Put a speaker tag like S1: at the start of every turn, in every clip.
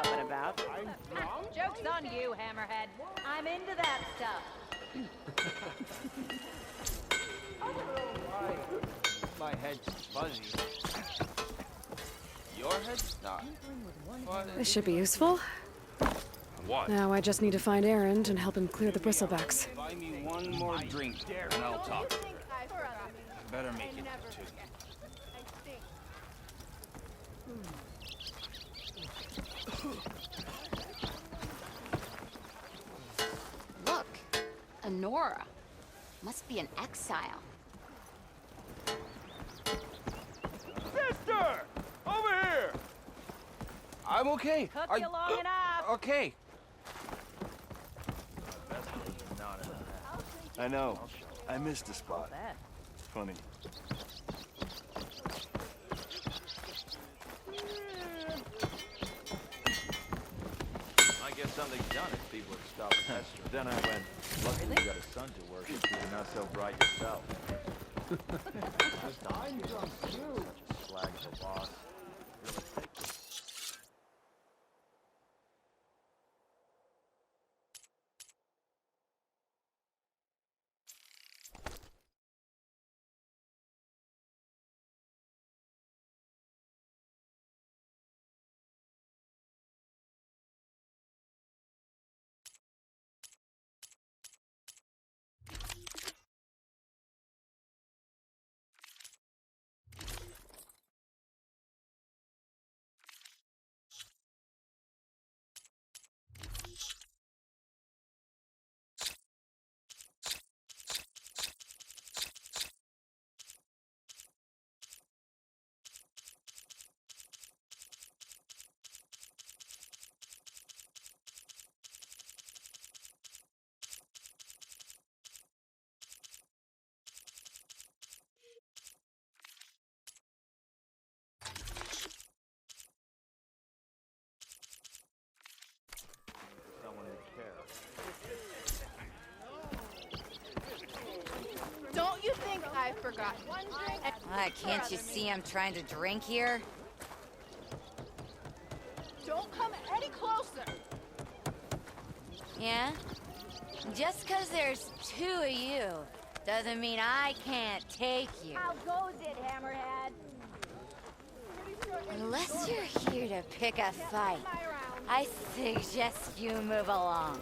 S1: up and about.
S2: Joke's on you, Hammerhead. I'm into that stuff.
S3: My head's fuzzy. Your head's not.
S4: This should be useful.
S3: What?
S4: Now I just need to find Aaron and help him clear the bristlebacks.
S3: Buy me one more drink and I'll talk. Better make it two.
S5: Look, Honora. Must be an exile.
S3: Sister! Over here! I'm okay.
S2: Took you long enough.
S3: Okay.
S6: I know. I missed a spot.
S2: Bet.
S6: Funny.
S7: I guess something's done if people have stopped pestering. Then I went, lucky you got a son to worship, you're not so bright yourself. I'm drunk too. Slag the boss.
S8: Don't you think I forgot one drink?
S5: Can't you see I'm trying to drink here?
S8: Don't come any closer.
S5: Yeah? Just 'cause there's two of you doesn't mean I can't take you.
S2: How goes it, Hammerhead?
S5: Unless you're here to pick a fight, I suggest you move along.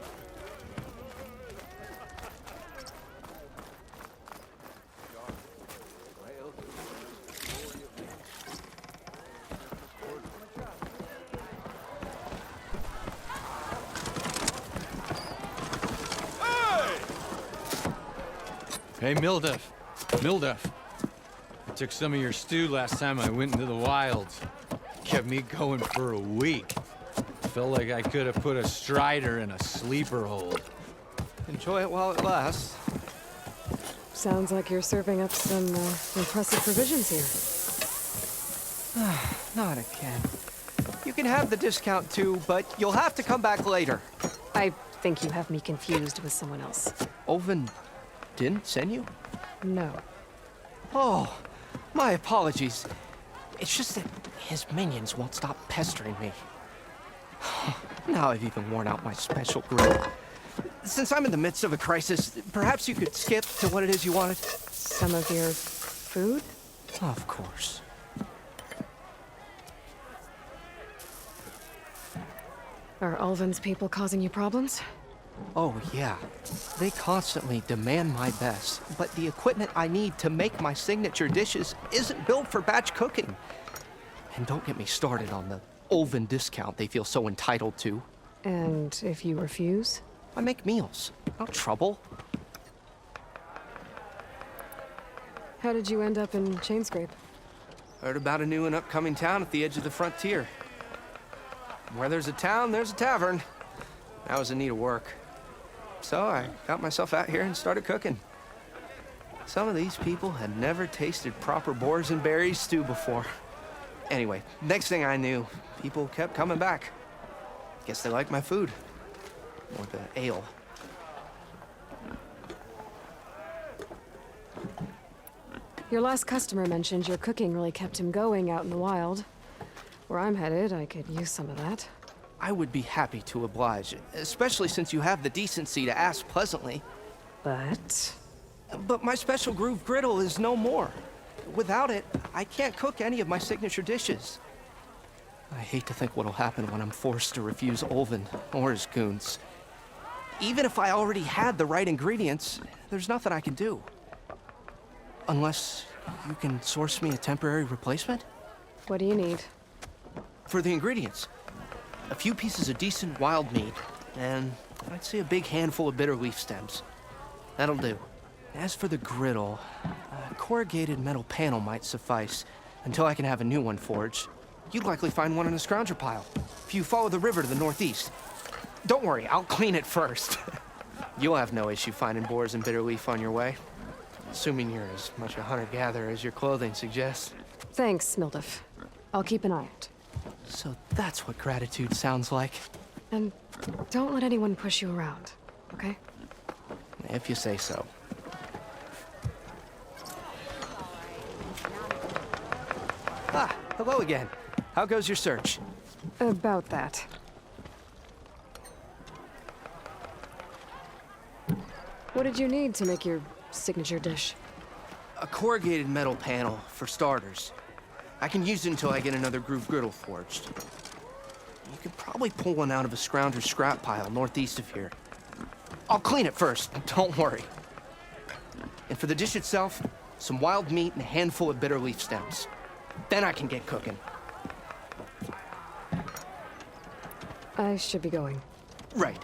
S9: Hey, Mildef. I took some of your stew last time I went into the wilds. Kept me going for a week. Felt like I could have put a strider in a sleeper hold.
S3: Enjoy it while it lasts.
S4: Sounds like you're serving up some impressive provisions here.
S3: Not again. You can have the discount too, but you'll have to come back later.
S4: I think you have me confused with someone else.
S3: Oven didn't send you?
S4: No.
S3: Oh, my apologies. It's just that his minions won't stop pestering me. Now I've even worn out my special grill. Since I'm in the midst of a crisis, perhaps you could skip to what it is you wanted?
S4: Some of your food?
S3: Of course.
S4: Are Ulvin's people causing you problems?
S3: Oh, yeah. They constantly demand my best, but the equipment I need to make my signature dishes isn't built for batch cooking. And don't get me started on the Ulvin discount they feel so entitled to.
S4: And if you refuse?
S3: I make meals, not trouble.
S4: How did you end up in Chainscrape?
S3: Heard about a new and upcoming town at the edge of the frontier. Where there's a town, there's a tavern. I was in need of work. So I got myself out here and started cooking. Some of these people had never tasted proper boars and berries stew before. Anyway, next thing I knew, people kept coming back. Guess they liked my food. Or the ale.
S4: Your last customer mentioned your cooking really kept him going out in the wild. Where I'm headed, I could use some of that.
S3: I would be happy to oblige, especially since you have the decency to ask pleasantly.
S4: But...
S3: But my special groove griddle is no more. Without it, I can't cook any of my signature dishes. I hate to think what'll happen when I'm forced to refuse Olvin or his goons. Even if I already had the right ingredients, there's nothing I can do. Unless you can source me a temporary replacement?
S4: what do you need?
S3: For the ingredients, a few pieces of decent wild meat, and I'd say a big handful of bitter leaf stems. That'll do. As for the griddle, a corrugated metal panel might suffice until I can have a new one forged. You'd likely find one in a scrounger pile, if you follow the river to the northeast. Don't worry, I'll clean it first. You'll have no issue finding boars and bitter leaf on your way, assuming you're as much a hunter-gatherer as your clothing suggests.
S4: Thanks, Mildef. I'll keep an eye out.
S3: So that's what gratitude sounds like,
S4: And don't let anyone push you around, okay?
S3: if you say so. Ah, hello again. How goes your search?
S4: About that. What did you need to make your signature dish?
S3: A corrugated metal panel, for starters. I can use it until I get another groove griddle forged. You could probably pull one out of a scrounger's scrap pile northeast of here. I'll clean it first, don't worry. And for the dish itself, some wild meat and a handful of bitter leaf stems. Then I can get cooking.
S4: I should be going.
S3: Right.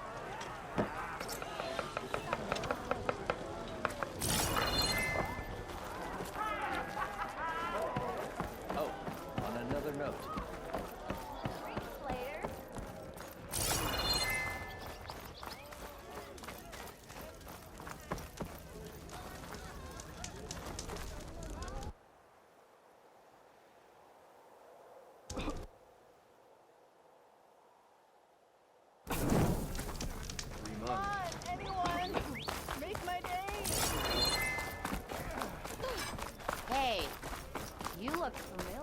S7: Oh, on another note.
S8: Come on, anyone! Make my day!
S5: Hey, you look familiar.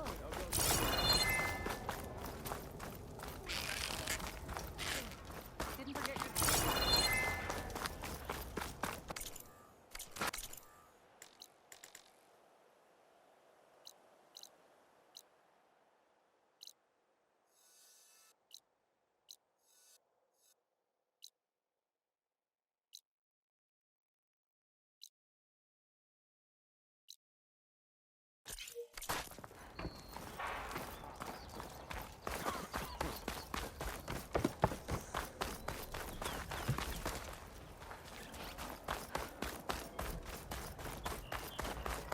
S2: Didn't forget your...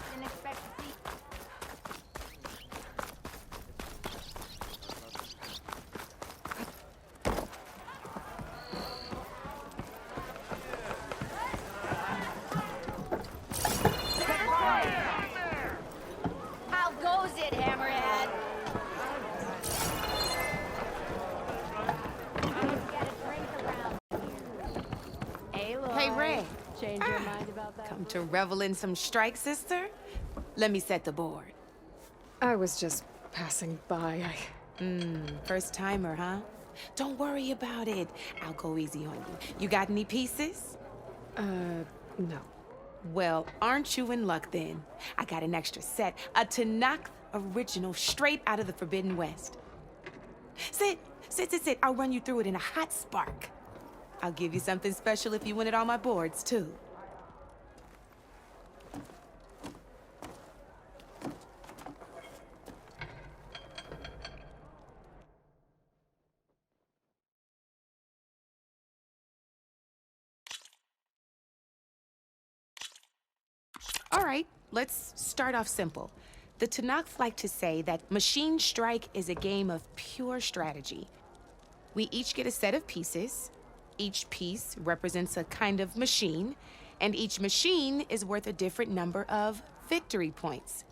S5: Didn't expect to see. How goes it, Hammerhead? Get a drink around here.
S1: Hey, Ray.
S2: Change your mind about that?
S1: Come to revel in some strike, sister? Let me set the board.
S4: I was just passing by.
S1: First timer, huh? Don't worry about it. I'll go easy on you. You got any pieces?
S4: No.
S1: Well, aren't you in luck then? I got an extra set, a Tanakh original straight out of the Forbidden West. Sit. I'll run you through it in a hot spark. I'll give you something special if you win it on my boards, too. All right, let's start off simple. The Tanakh like to say that Machine Strike is a game of pure strategy. We each get a set of pieces. Each piece represents a kind of machine, and each machine is worth a different number of victory points.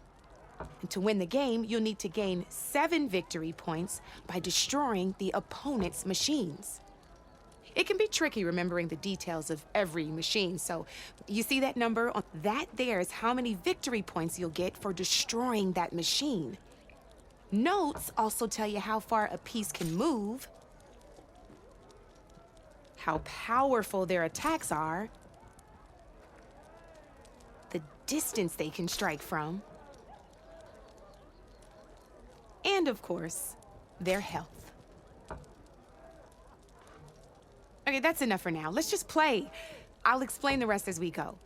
S1: And to win the game, you'll need to gain 7 victory points by destroying the opponent's machines. It can be tricky remembering the details of every machine, so you see that number? That there is how many victory points you'll get for destroying that machine. Notes also tell you how far a piece can move. how powerful their attacks are, the distance they can strike from, and of course, their health. Okay, that's enough for now. Let's just play. I'll explain the rest as we go.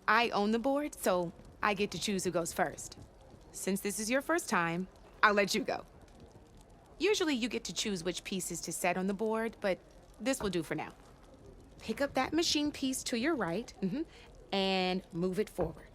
S1: I own the board, so I get to choose who goes first. Since this is your first time, I'll let you go. Usually you get to choose which pieces to set on the board, but this will do for now. Pick up that machine piece to your right, and move it forward.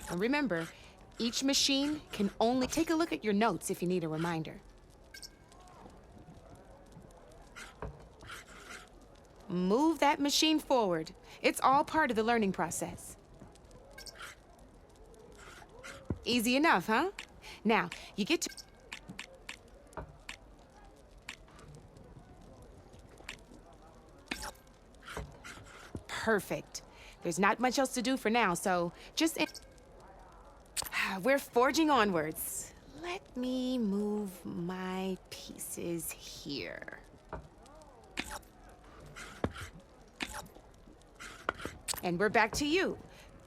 S1: And remember, each machine can only take a look at your notes if you need a reminder. Move that machine forward. It's all part of the learning process. Easy enough, huh? Now, you get to... Perfect. There's not much else to do for now, so just... We're forging onwards. Let me move my pieces here. And we're back to you.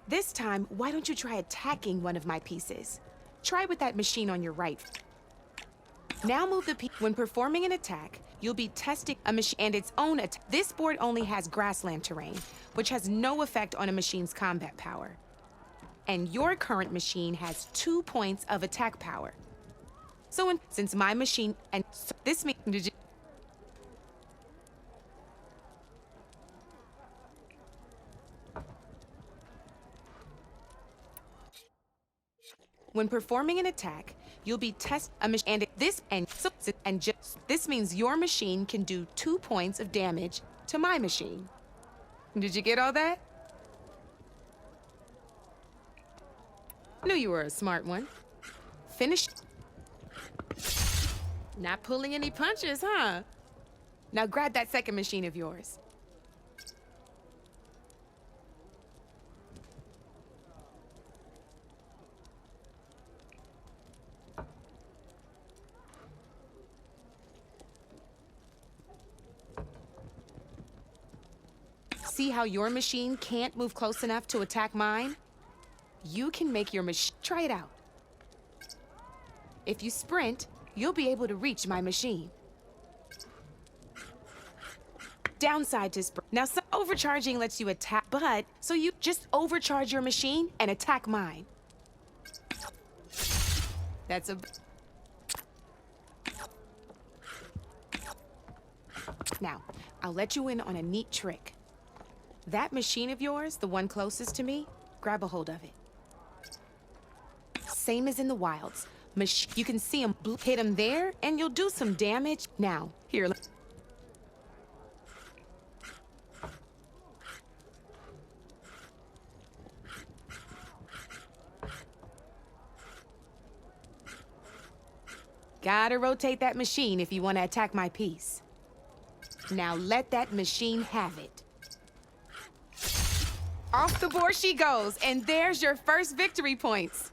S1: This time, why don't you try attacking one of my pieces? Try with that machine on your right. Now move the piece. When performing an attack, you'll be testing a machine and its own attack. This board only has grassland terrain, which has no effect on a machine's combat power. And your current machine has 2 points of attack power. So since my machine and this means did you when performing an attack, you'll be test a machine and this and so and just this means your machine can do 2 points of damage to my machine. Did you get all that? Knew you were a smart one. Finish. Not pulling any punches, huh? Now grab that second machine of yours. See how your machine can't move close enough to attack mine? You can make your machine. Try it out. If you sprint, you'll be able to reach my machine. Downside to sprint. Now, overcharging lets you attack, but so you just overcharge your machine and attack mine. That's a... Now, I'll let you in on a neat trick. That machine of yours, the one closest to me, grab a hold of it. Same as in the wilds. You can see him, hit him there, and you'll do some damage. Now, here. Gotta rotate that machine if you want to attack my piece. Now let that machine have it. Off the board she goes, and there's your first victory points.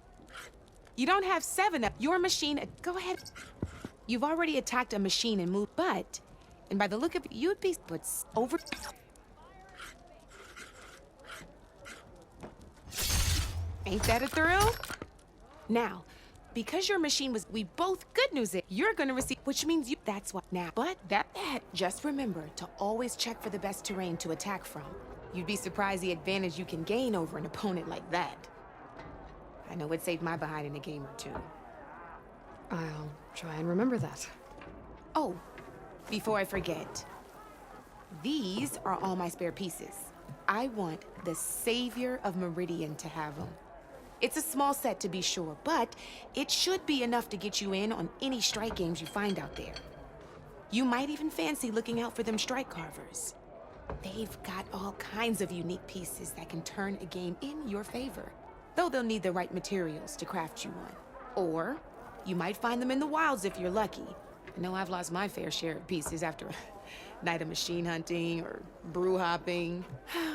S1: You don't have 7 up. Your machine, go ahead. You've already attacked a machine and moved, but, and by the look of it, you'd be, but over. Ain't that a thrill? Now, because your machine was, we both good news it, you're gonna receive, which means you, that's what now. But that, just remember to always check for the best terrain to attack from. You'd be surprised the advantage you can gain over an opponent like that. I know it saved my behind in a game or two.
S4: I'll try and remember that.
S1: Oh, before I forget, these are all my spare pieces. I want the savior of Meridian to have them. It's a small set to be sure, but it should be enough to get you in on any strike games you find out there. You might even fancy looking out for them strike carvers. They've got all kinds of unique pieces that can turn a game in your favor, though they'll need the right materials to craft you one. Or you might find them in the wilds if you're lucky. I know I've lost my fair share of pieces after a night of machine hunting or brew hopping.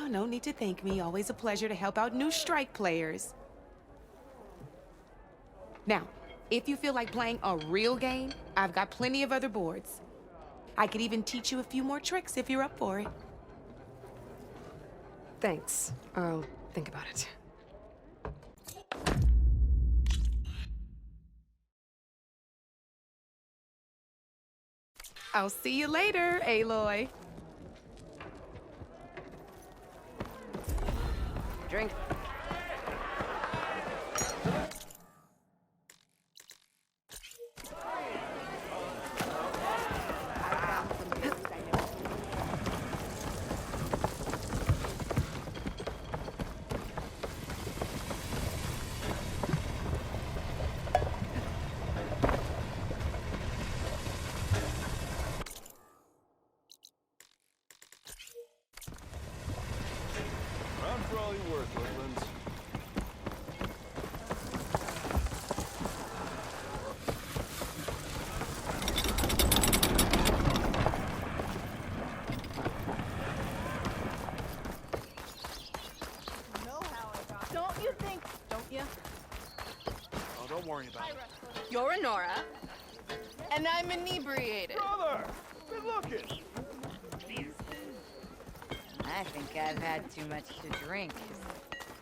S1: No need to thank me. Always a pleasure to help out new strike players. Now, if you feel like playing a real game, I've got plenty of other boards. I could even teach you a few more tricks if you're up for it.
S4: Thanks. I'll think about it.
S1: I'll see you later, Aloy.
S8: Drink.
S6: Run for all you're worth, Woodlands.
S8: Don't you think? Don't you?
S6: Oh, don't worry about it.
S8: You're a Nora. And I'm inebriated.
S6: Brother! Good looking!
S5: I think I've had too much to drink.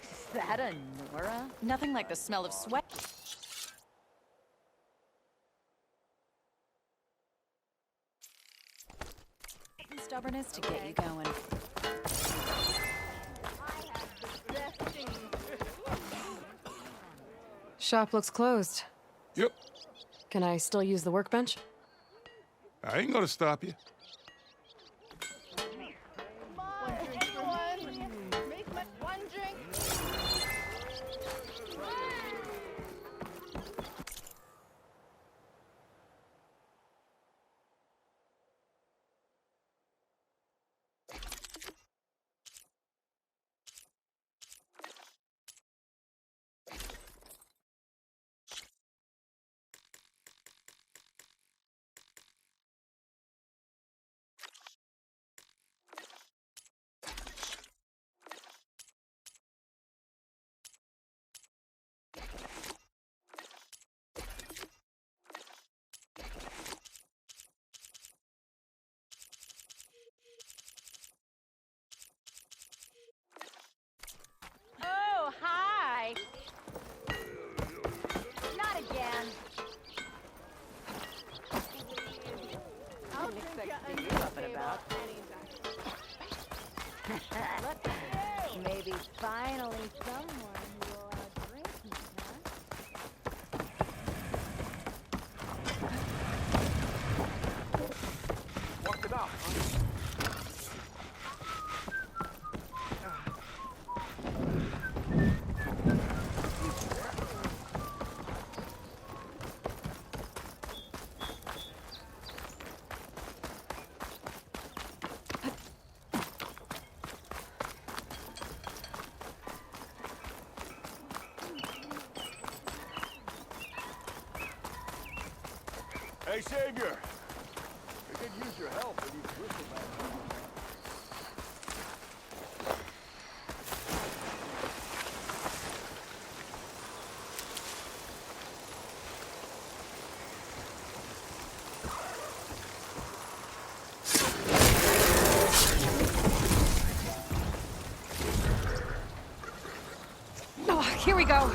S5: Is that a Nora?
S2: Nothing like the smell of sweat. Stubbornness to get you going.
S4: Shop looks closed.
S10: Yep.
S4: Can I still use the workbench?
S10: I ain't gonna stop you.
S8: Anyone? Make my one drink.
S2: Oh, hi! Not again.
S8: I'll
S2: Didn't expect
S8: drink
S2: to see
S8: a
S2: you up and about.
S5: Maybe finally someone will drink me, huh?
S6: Walk it out, Hey, Savior! I could use your help with these bristleback.
S4: Oh, here we go.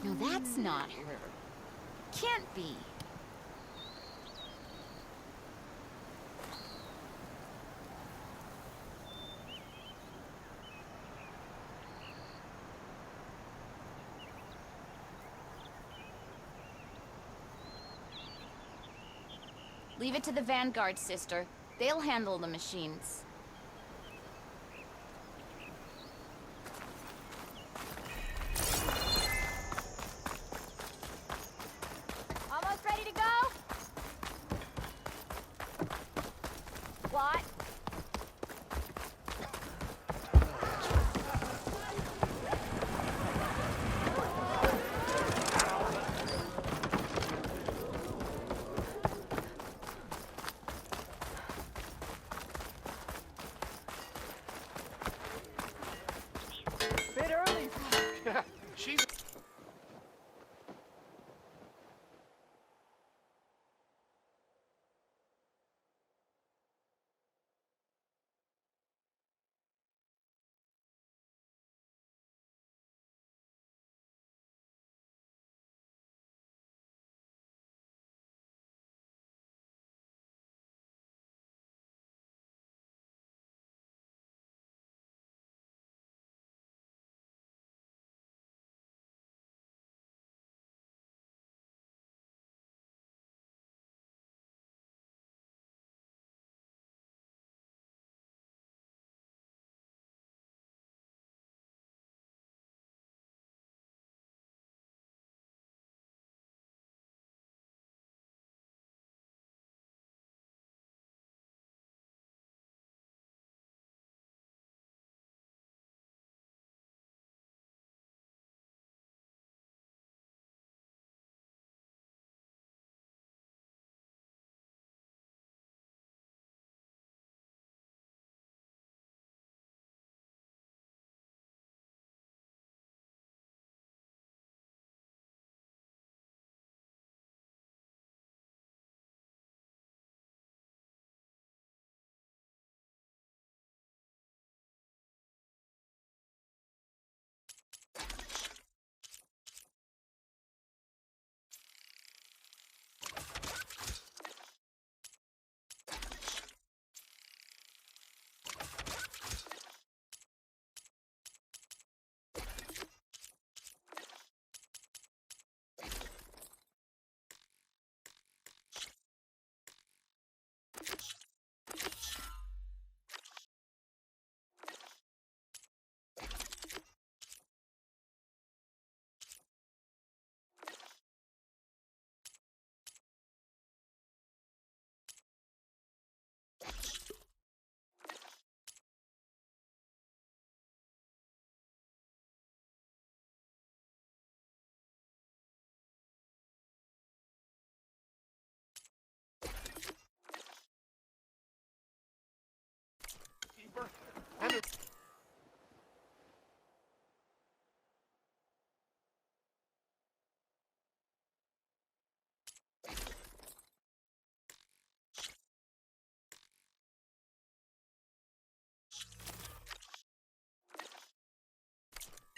S5: No, that's not her. Can't be. Leave it to the Vanguard, sister. They'll handle the machines.
S2: Almost ready to go? What?
S6: Bit early. She's...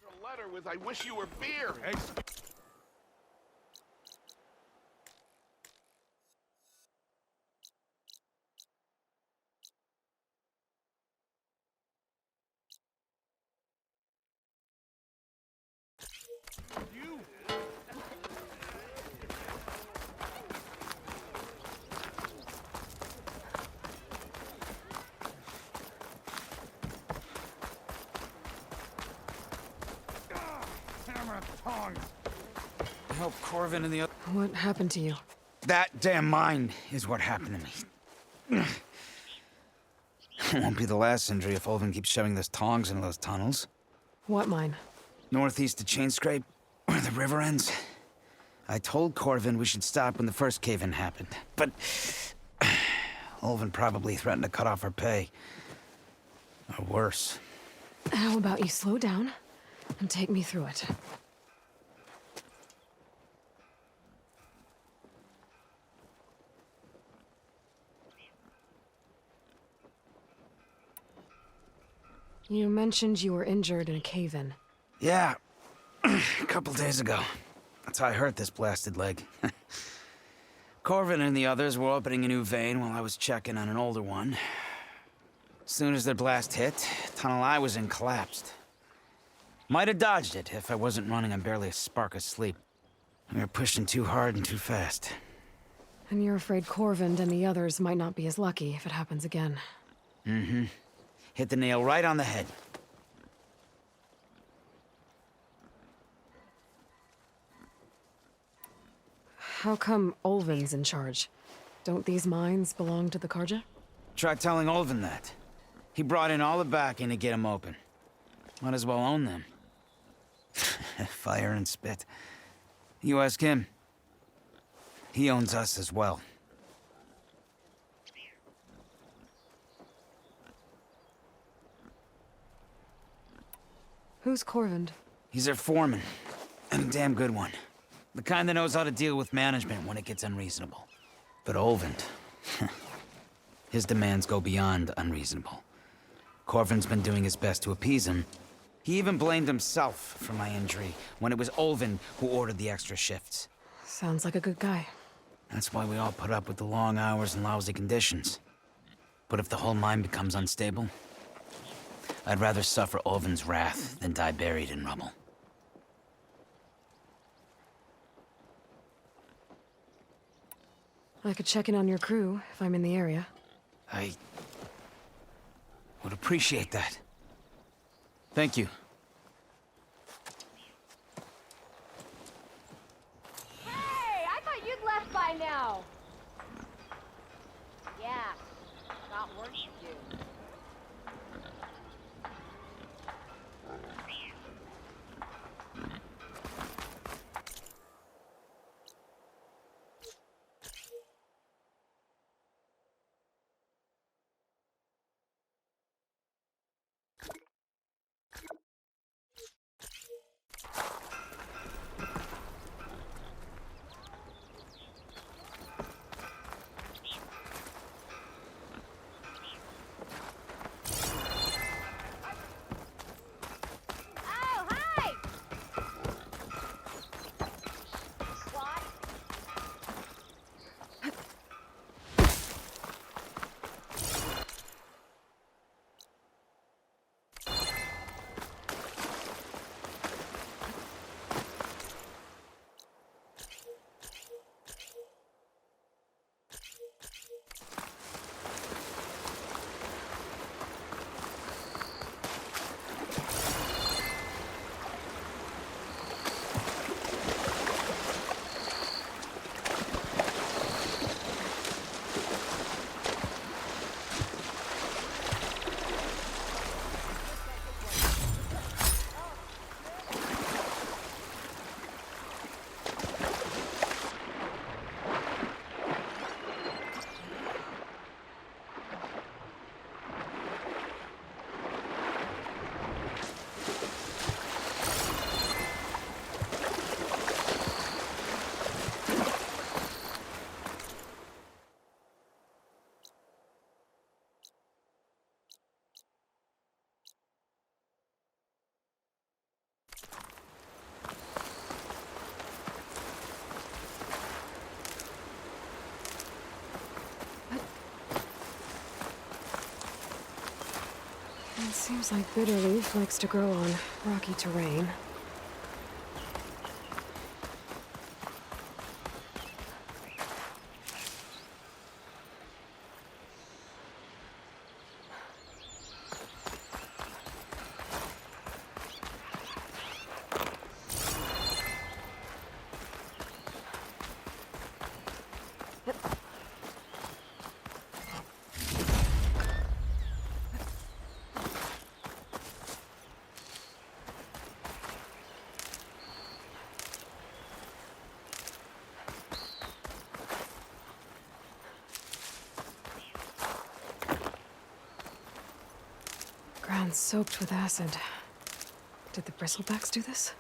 S6: A letter with "I wish you were beer."
S10: Hey, you. Hammer and tongs.
S11: Help Corvin and the other.
S4: What happened to you?
S11: That damn mine is what happened to me. It won't be the last injury if Olvin keeps shoving those tongs into those tunnels.
S4: What mine?
S11: Northeast of Chainscrape, where the river ends. I told Corvin we should stop when the first cave-in happened, but Olvin probably threatened to cut off our pay. Or worse.
S4: How about you slow down and take me through it? You mentioned you were injured in a cave-in.
S11: Yeah, a couple days ago. That's how I hurt this blasted leg. Corvin and the others were opening a new vein while I was checking on an older one. As soon as their blast hit, tunnel I was in collapsed. Might have dodged it if I wasn't running on barely a spark of sleep. We were pushing too hard and too fast.
S4: And you're afraid Corvind and the others might not be as lucky if it happens again.
S11: Mm-hmm. Hit the nail right on the head.
S4: How come Olvin's in charge? Don't these mines belong to the Karja?
S11: Try telling Olvin that. He brought in all the backing to get them open. Might as well own them. Fire and spit. You ask him. He owns us as well.
S4: Who's Corvind?
S11: He's their foreman. And a damn good one. The kind that knows how to deal with management when it gets unreasonable. But Olvind... his demands go beyond unreasonable. Corvin's been doing his best to appease him. He even blamed himself for my injury when it was Olvind who ordered the extra shifts.
S4: Sounds like a good guy.
S11: That's why we all put up with the long hours and lousy conditions. But if the whole mine becomes unstable, I'd rather suffer Olvin's wrath than die buried in rubble.
S4: I could check in on your crew if I'm in the area.
S11: I would appreciate that. Thank you.
S2: Hey, I thought you'd left by now. Yeah, got work to do. Oh, hi! What?
S4: It seems like bitter leaf likes to grow on rocky terrain. Ground soaked with acid. Did the bristlebacks do this?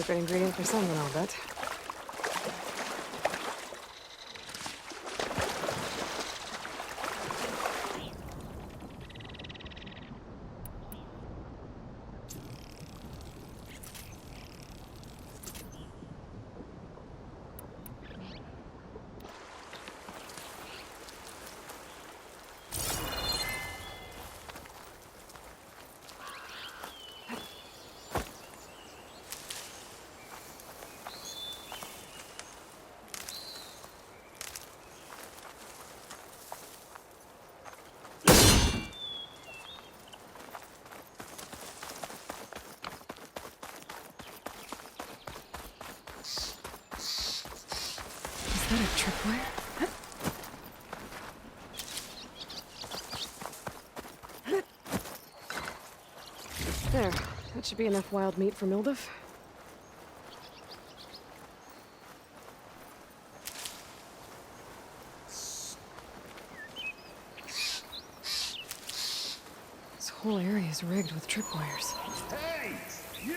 S4: Secret ingredient for someone, I'll bet. Is that a tripwire? There. That should be enough wild meat for Milduf. This whole area is rigged with tripwires.
S6: Hey, you!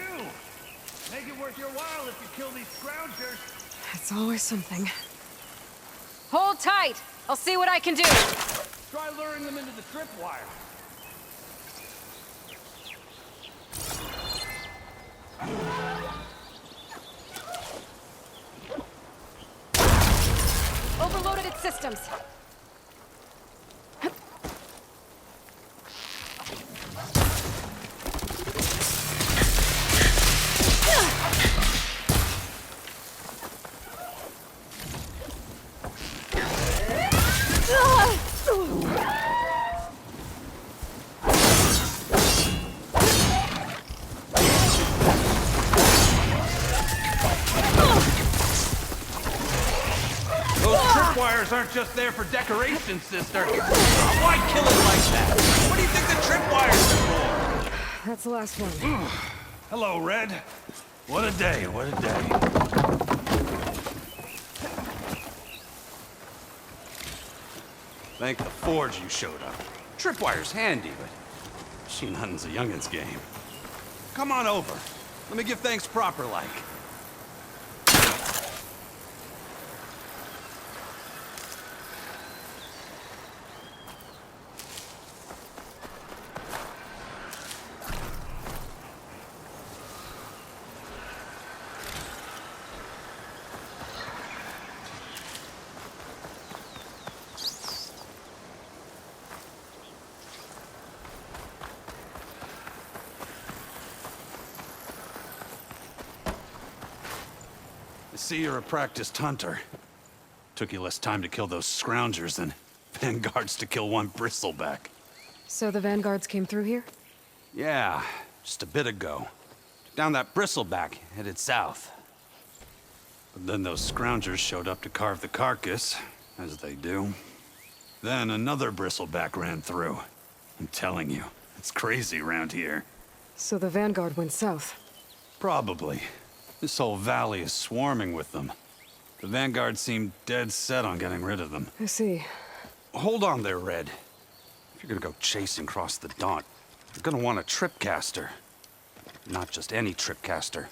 S6: Make it worth your while if you kill these scroungers.
S4: It's always something.
S2: Hold tight! I'll see what I can do!
S6: Try luring them into the tripwire.
S2: Overloaded its systems.
S6: Tripwires aren't just there for decoration, sister. Why kill it like that? What do you think the tripwires are for?
S4: That's the last one.
S6: Hello, Red. What a day, what a day. Thank the Forge you showed up. Tripwire's handy, but machine hunting's a youngin's game. Come on over. Let me give thanks proper like. I see you're a practiced hunter. Took you less time to kill those scroungers than vanguards to kill one bristleback.
S4: So the vanguards came through here?
S6: Yeah, just a bit ago. Down that bristleback, headed south. But then those scroungers showed up to carve the carcass, as they do. Then another bristleback ran through. I'm telling you, it's crazy around here.
S4: So the vanguard went south?
S6: Probably. This whole valley is swarming with them. The vanguard seemed dead set on getting rid of them.
S4: I see.
S6: Hold on there, Red. If you're gonna go chasing across the Daunt, you're gonna want a tripcaster. Not just any tripcaster.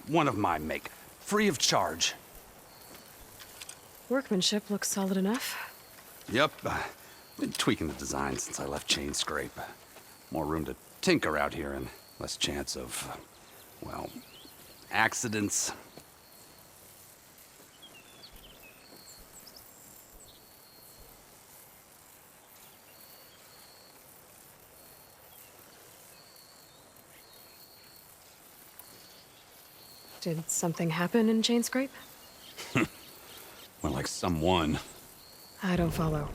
S6: One of my make. Free of charge.
S4: Workmanship looks solid enough.
S6: Yep. Been tweaking the design since I left Chain Scrape. More room to tinker out here and less chance of, well, accidents.
S4: Did something happen in Chain Scrape?
S6: Well, like someone.
S4: I don't follow.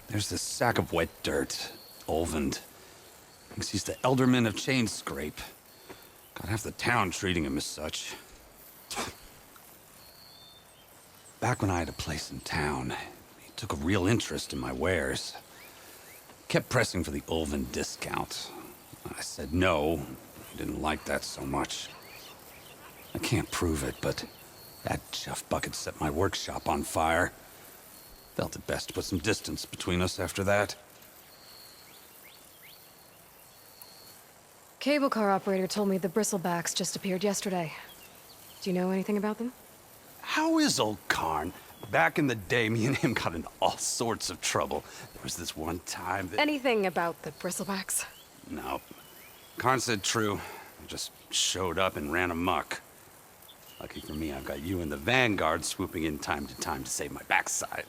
S6: There's this sack of wet dirt. Olvend. Thinks he's the Elderman of Chain Scrape. Got half the town treating him as such. Back when I had a place in town, he took a real interest in my wares. Kept pressing for the Olvend discount. I said no. He didn't like that so much. I can't prove it, but that chuff bucket set my workshop on fire. Felt it best to put some distance between us after that.
S4: Cable car operator told me the bristlebacks just appeared yesterday. Do you know anything about them?
S6: How is old Karn? Back in the day, me and him got into all sorts of trouble. There was this one time that...
S4: Anything about the bristlebacks?
S6: No. Karn said true. Just showed up and ran amok. Lucky for me, I've got you and the Vanguard swooping in time to save my backside.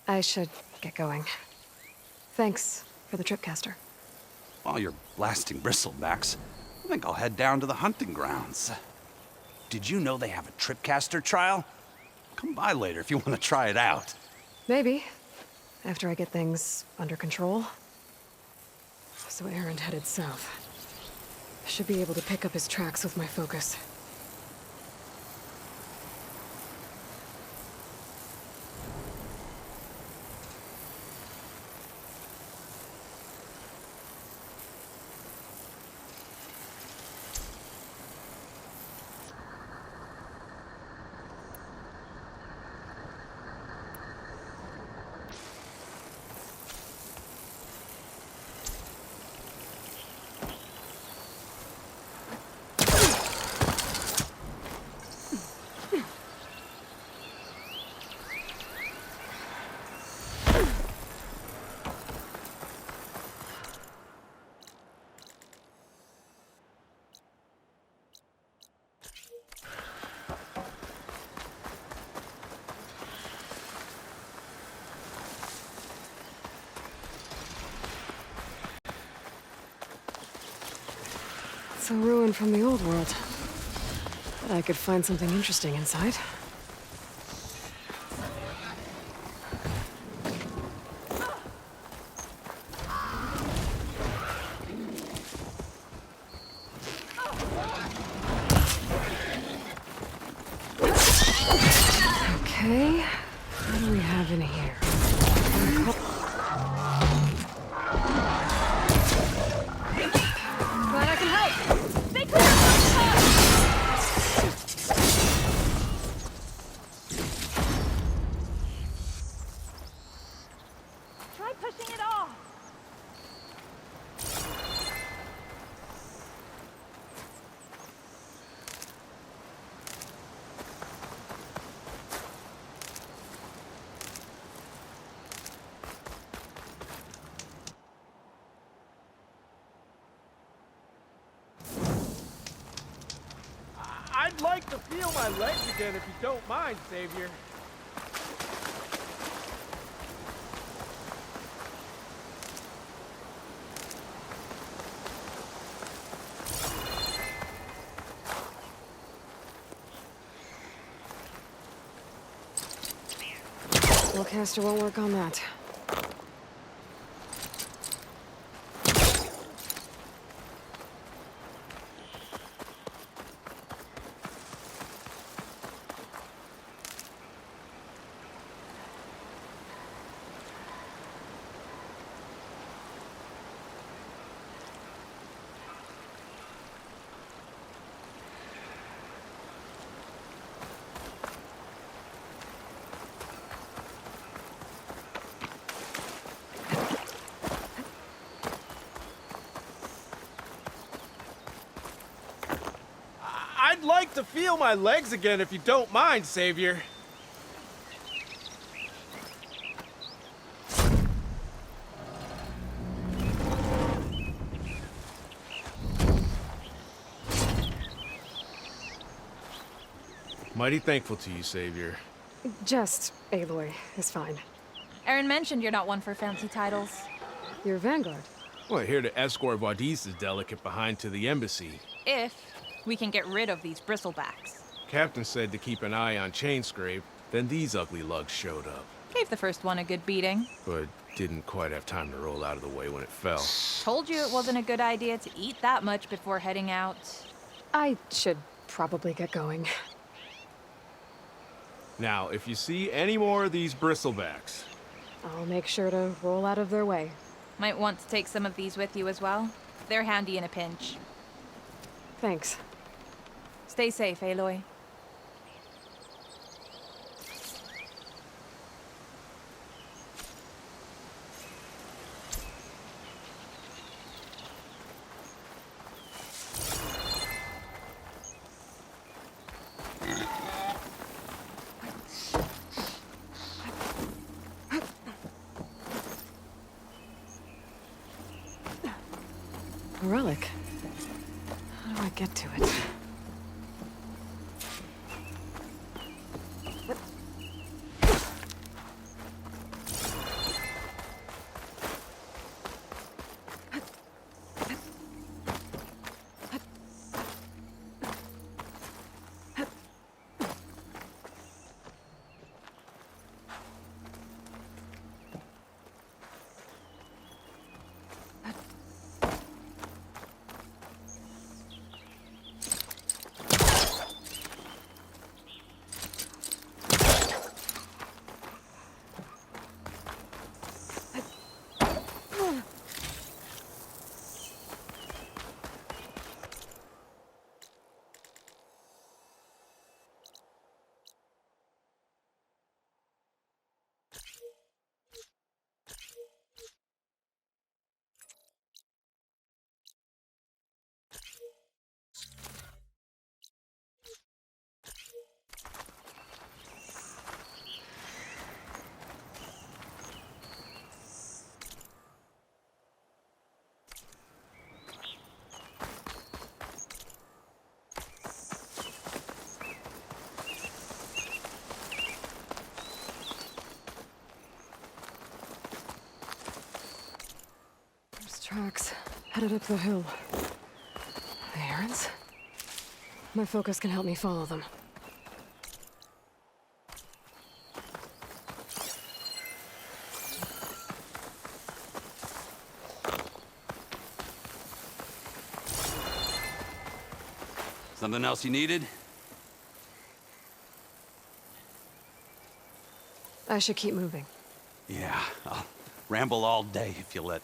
S4: I should get going. Thanks for the tripcaster.
S6: While you're blasting bristlebacks, I think I'll head down to the hunting grounds. Did you know they have a tripcaster trial? Come by later if you want to try it out.
S4: Maybe. After I get things under control. So Aaron headed south. Should be able to pick up his tracks with my focus. It's a ruin from the old world. But I could find something interesting inside. Okay, what do we have in here?
S2: Glad I can help. Stay clear of my car. Try pushing it off.
S12: I'd like to feel my legs again if you don't mind, Savior.
S4: Caster won't work on that.
S12: I'd like to feel my legs again if you don't mind, Savior. Mighty thankful to you, Savior.
S4: Just Aloy is fine.
S2: Aaron mentioned you're not one for fancy titles.
S4: You're Vanguard.
S12: Well, here to escort Wadis's delicate behind to the embassy.
S2: If we can get rid of these bristlebacks.
S12: Captain said to keep an eye on Chainscrape, then these ugly lugs showed up.
S2: Gave the first one a good beating.
S12: But didn't quite have time to roll out of the way when it fell.
S2: Told you it wasn't a good idea to eat that much before heading out.
S4: I should probably get going.
S12: Now, if you see any more of these bristlebacks,
S4: I'll make sure to roll out of their way.
S2: Might want to take some of these with you as well. They're handy in a pinch.
S4: Thanks.
S2: Stay safe, Aloy.
S4: A relic. How do I get to it? Tracks headed up the hill. The errands? My focus can help me follow them.
S6: Something else you needed?
S4: I should keep moving.
S6: Yeah, I'll ramble all day if you let.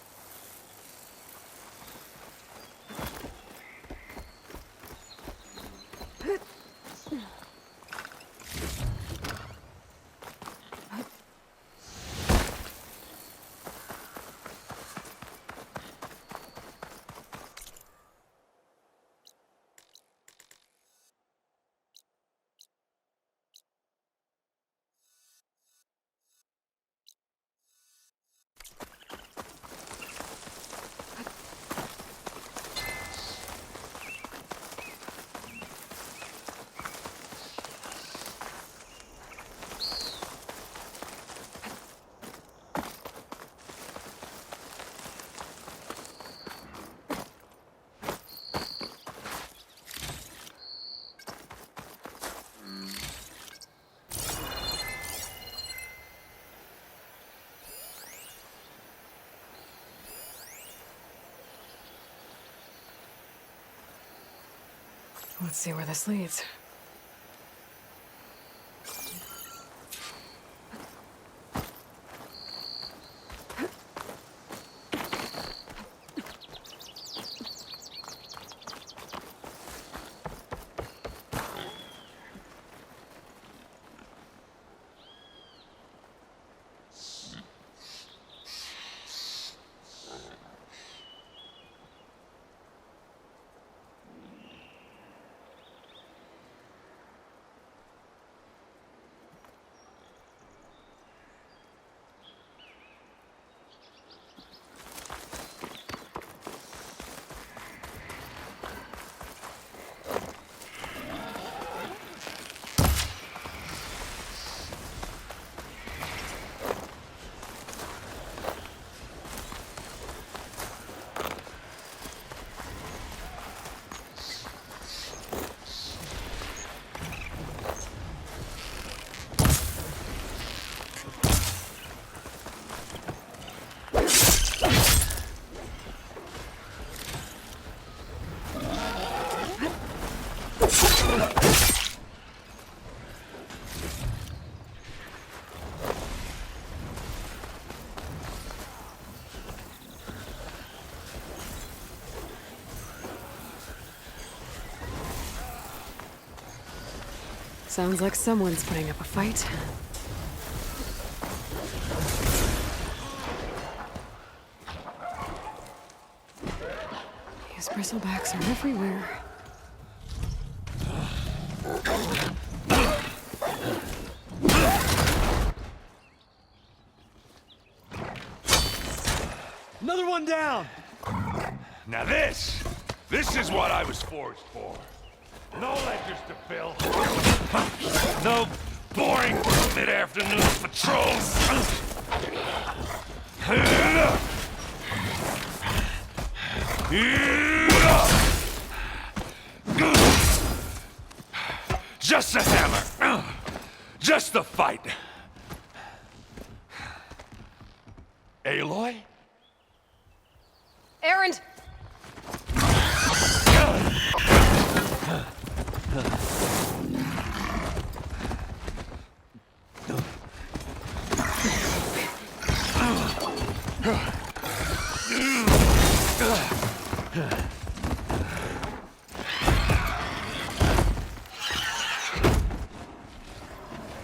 S4: Let's see where this leads. Sounds like someone's putting up a fight. These bristlebacks are everywhere.
S9: Another one down!
S10: Now this is what I was forged for. No ledgers to fill. No boring mid-afternoon patrols. Just a hammer. Just the fight. Aloy?
S4: Erend!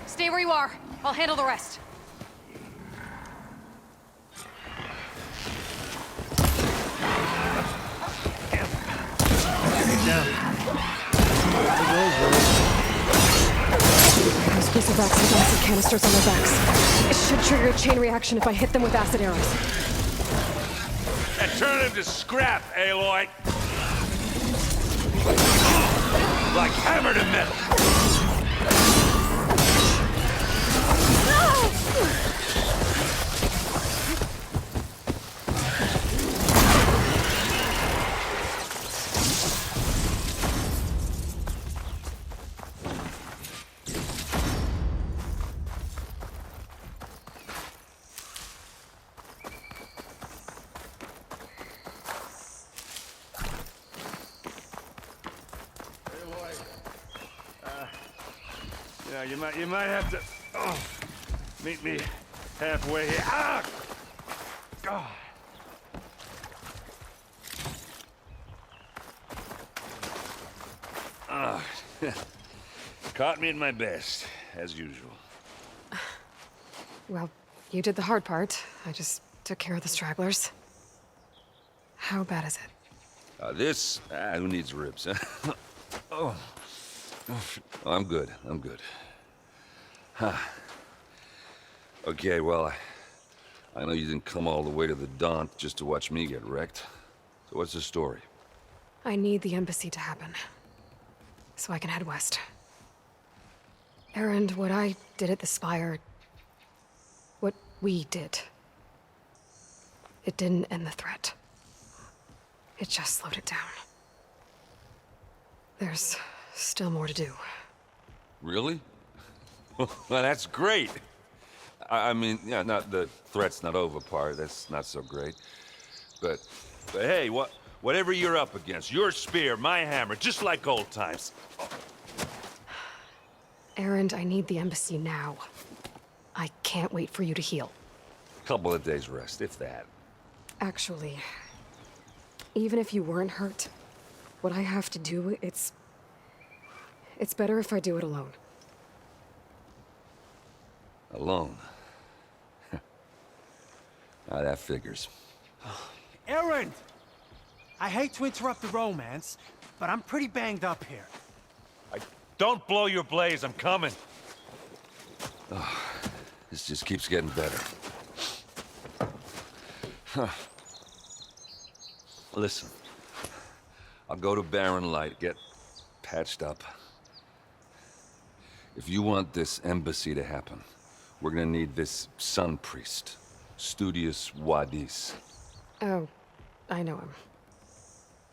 S4: Stay where you are. I'll handle the rest. Those bristlebacks have acid canisters on their backs. It should trigger a chain reaction if I hit them with acid arrows.
S10: And turn him to scrap, Aloy. Like hammer to metal. You might have to meet me halfway here. Ah! God. Caught me at my best, as usual.
S4: Well, you did the hard part. I just took care of the stragglers. How bad is it?
S6: Who needs ribs, huh? Oh, I'm good. Huh. Okay, well, I know you didn't come all the way to the Daunt just to watch me get wrecked. So what's the story?
S4: I need the embassy to happen, so I can head west. Erend, what I did at the Spire... what we did... it didn't end the threat. It just slowed it down. There's still more to do.
S6: Really? Well, that's great. I mean, yeah, not the threat's not over part. That's not so great. But hey, whatever you're up against, your spear, my hammer, just like old times.
S4: Erend, I need the embassy now. I can't wait for you to heal.
S6: Couple of days rest, if that.
S4: Actually, even if you weren't hurt, what I have to do, it's better if I do it alone.
S6: Alone? Now that figures.
S13: Erend! I hate to interrupt the romance, but I'm pretty banged up here.
S10: Don't blow your blaze, I'm coming.
S6: Oh, this just keeps getting better. Huh. Listen, I'll go to Barren Light, get patched up. If you want this embassy to happen, we're gonna need this sun priest, Studius Wadis.
S4: Oh, I know him.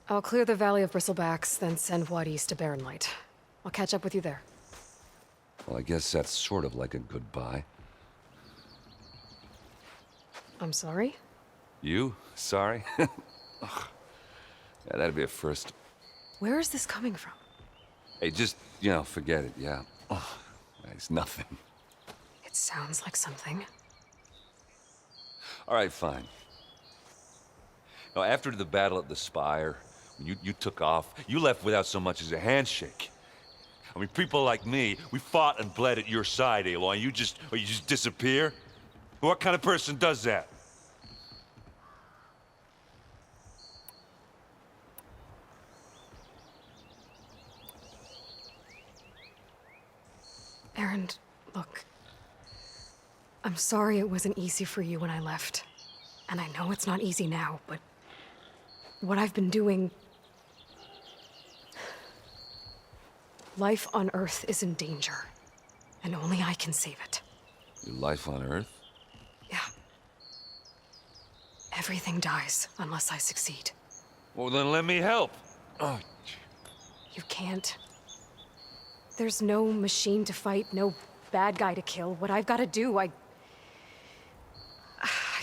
S4: I'll clear the Valley of Bristlebacks, then send Wadis to Barren Light. I'll catch up with you there.
S6: Well, I guess that's sort of like a goodbye.
S4: I'm sorry?
S6: You? Sorry? Ugh. Yeah, that'd be a first.
S4: Where is this coming from?
S6: Hey, just, forget it, yeah. Ugh. It's nothing.
S4: It sounds like something.
S6: All right, fine. Now, after the battle at the Spire, when you took off, you left without so much as a handshake.
S10: I mean, people like me, we fought and bled at your side, Aloy. You just disappear? What kind of person does that?
S4: Aaron, look. I'm sorry it wasn't easy for you when I left. And I know it's not easy now, but what I've been doing... Life on Earth is in danger, and only I can save it.
S10: Your life on Earth?
S4: Yeah. Everything dies unless I succeed.
S10: Well, then let me help. Oh.
S4: You can't. There's no machine to fight, no bad guy to kill. What I've got to do, I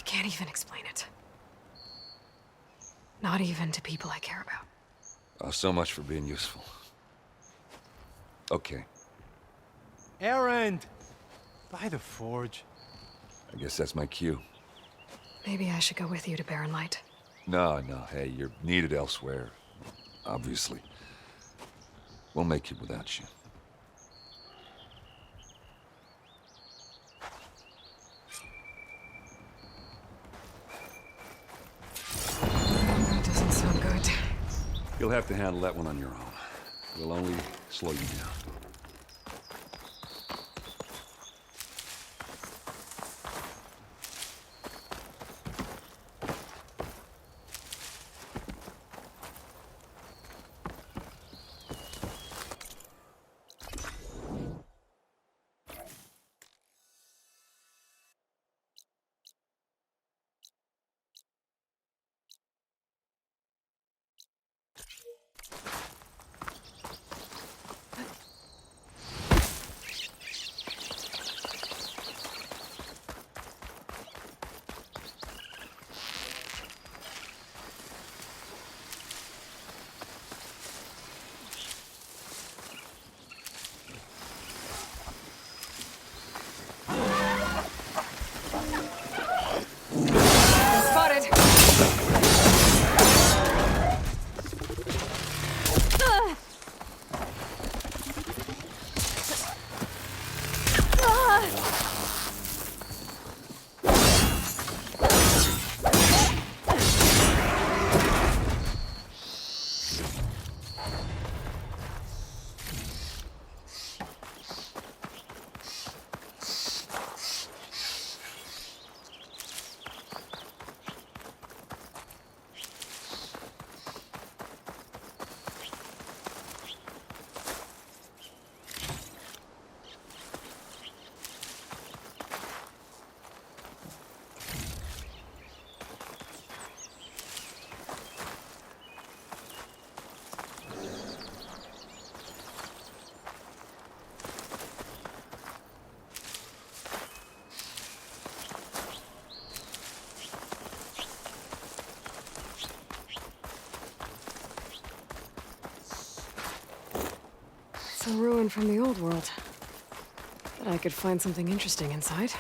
S4: can't even explain it. Not even to people I care about.
S10: Oh, so much for being useful. Okay.
S13: Errand! By the forge.
S10: I guess that's my cue.
S4: Maybe I should go with you to Barren Light.
S10: No, hey, you're needed elsewhere. Obviously. We'll make it without you.
S4: That doesn't sound good.
S6: You'll have to handle that one on your own. We'll only slow you down.
S4: It's a ruin from the old world. But I could find something interesting inside.